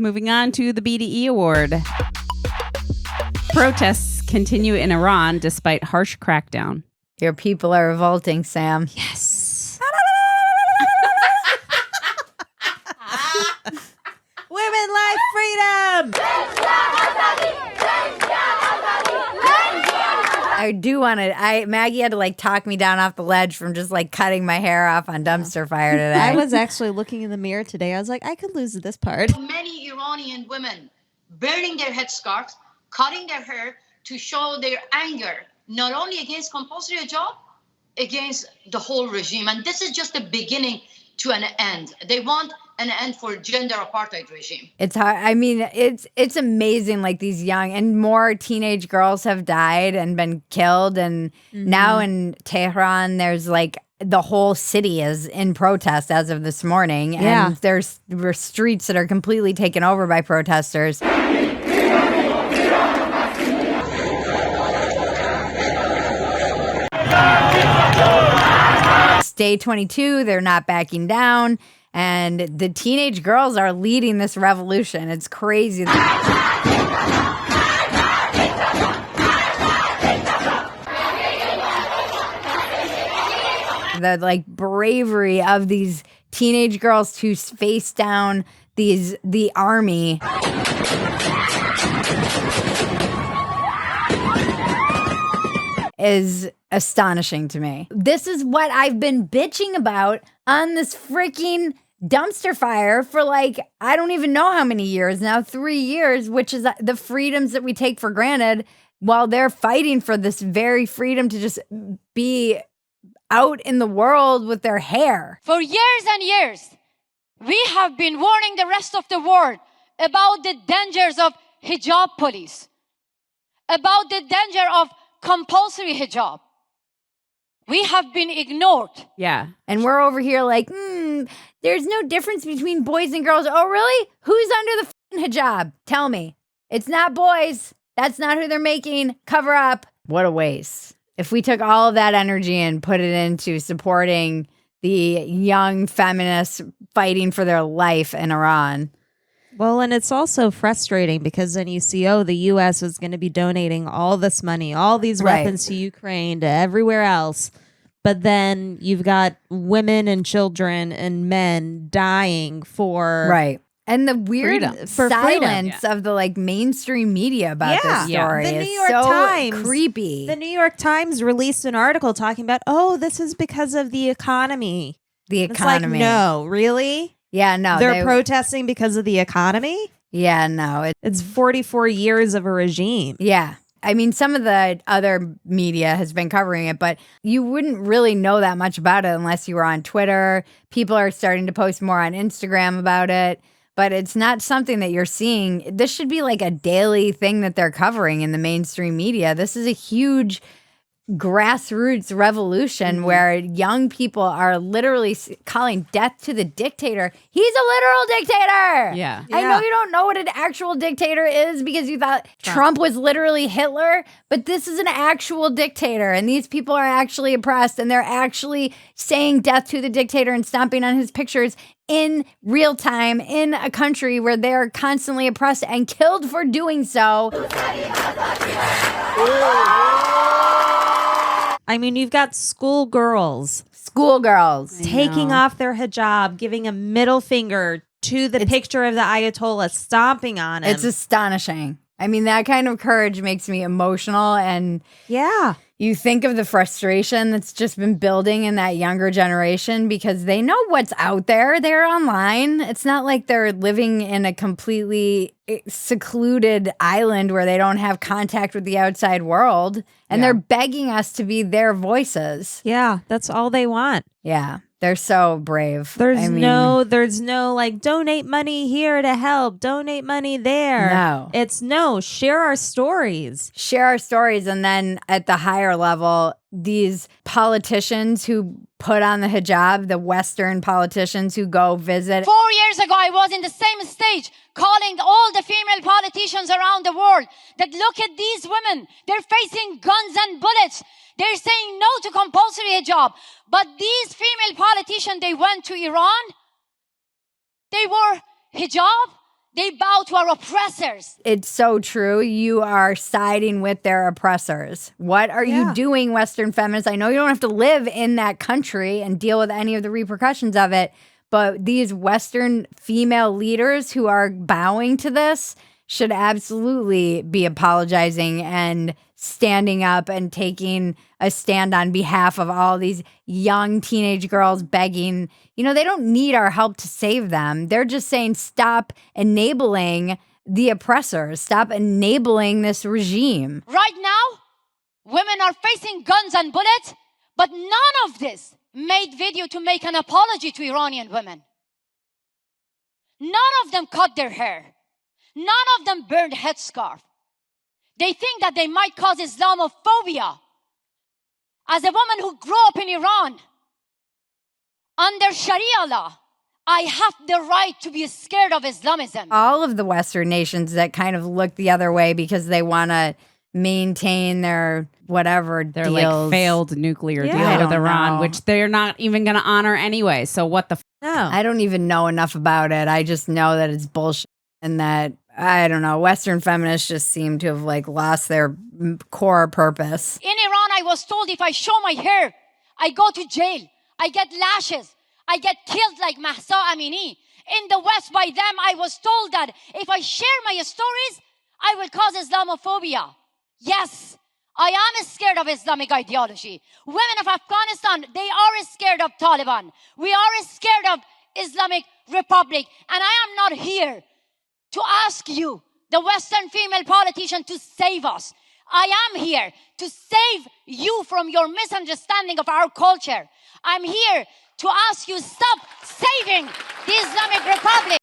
Moving on to the BDE award. Protests continue in Iran despite harsh crackdown. Your people are revolting, Sam. Yes. Women like freedom. I do want to. Maggie had to like talk me down off the ledge from just like cutting my hair off on dumpster fire today. I was actually looking in the mirror today. I was like, I could lose this part. Many Iranian women burning their headscarves, cutting their hair to show their anger, not only against compulsory hijab, against the whole regime. And this is just the beginning to an end. They want an end for gender apartheid regime. It's hard. I mean, it's amazing. Like these young and more teenage girls have died and been killed. And now in Tehran, there's like the whole city is in protest as of this morning. Yeah. And there's streets that are completely taken over by protesters. Day 22, they're not backing down. And the teenage girls are leading this revolution. It's crazy. The like bravery of these teenage girls to face down the army. Is astonishing to me. This is what I've been bitching about on this freaking dumpster fire for like, I don't even know how many years now, 3 years, which is the freedoms that we take for granted while they're fighting for this very freedom to just be out in the world with their hair. For years and years, we have been warning the rest of the world about the dangers of hijab police, about the danger of compulsory hijab. We have been ignored. Yeah. And we're over here like, there's no difference between boys and girls. Oh, really? Who's under the hijab? Tell me. It's not boys. That's not who they're making. Cover up. What a waste. If we took all of that energy and put it into supporting the young feminists fighting for their life in Iran. Well, and it's also frustrating because then you see, the U.S. is going to be donating all this money, all these weapons to Ukraine, to everywhere else. But then you've got women and children and men dying for... Right. And the weird silence of the like mainstream media about this story the New is York so Times, creepy. The New York Times released an article talking about, this is because of the economy. The economy. It's like, no, really? Yeah, no. They're protesting because of the economy? Yeah, no. It's 44 years of a regime. Yeah. I mean, some of the other media has been covering it, but you wouldn't really know that much about it unless you were on Twitter. People are starting to post more on Instagram about it, but it's not something that you're seeing. This should be like a daily thing that they're covering in the mainstream media. This is a huge grassroots revolution where young people are literally calling death to the dictator. He's a literal dictator. Yeah. I know you don't know what an actual dictator is because you thought Trump was literally Hitler, but this is an actual dictator, and these people are actually oppressed, and they're actually saying death to the dictator and stomping on his pictures in real time in a country where they're constantly oppressed and killed for doing so. I mean, you've got schoolgirls taking off their hijab, giving a middle finger to the picture of the Ayatollah, stomping on him. It's astonishing. I mean, that kind of courage makes me emotional. And you think of the frustration that's just been building in that younger generation because they know what's out there. They're online. It's not like they're living in a completely secluded island where they don't have contact with the outside world. And they're begging us to be their voices. Yeah, that's all they want. Yeah. They're so brave. There's no like donate money here to help, donate money there. No. It's share our stories. Share our stories. And then at the higher level, these politicians who put on the hijab, the Western politicians who go visit. 4 years ago, I was in the same stage calling all the female politicians around the world that look at these women. They're facing guns and bullets. They're saying no to compulsory hijab. But these female politicians, they went to Iran. They wore hijab. They bow to our oppressors. It's so true. You are siding with their oppressors. What are you doing, Western feminists? I know you don't have to live in that country and deal with any of the repercussions of it, but these Western female leaders who are bowing to this should absolutely be apologizing and standing up and taking a stand on behalf of all these young teenage girls begging. You know, they don't need our help to save them. They're just saying, stop enabling the oppressors, stop enabling this regime. Right now, women are facing guns and bullets, but none of this made video to make an apology to Iranian women. None of them cut their hair. None of them burned headscarf. They think that they might cause Islamophobia. As a woman who grew up in Iran, under Sharia law, I have the right to be scared of Islamism. All of the Western nations that kind of look the other way because they want to maintain their whatever They're deals. like failed nuclear Yeah. deal I with don't Iran, know. which they're not even going to honor anyway. So what the No. I don't even know enough about it. I just know that it's bullshit and that, I don't know, Western feminists just seem to have like lost their core purpose. In Iran, I was told if I show my hair, I go to jail. I get lashes. I get killed like Mahsa Amini. In the West, by them, I was told that if I share my stories, I will cause Islamophobia. Yes, I am scared of Islamic ideology. Women of Afghanistan, they are scared of Taliban. We are scared of Islamic Republic. And I am not here to ask you, the Western female politician, to save us. I am here to save you from your misunderstanding of our culture. I'm here to ask you, stop saving the Islamic Republic.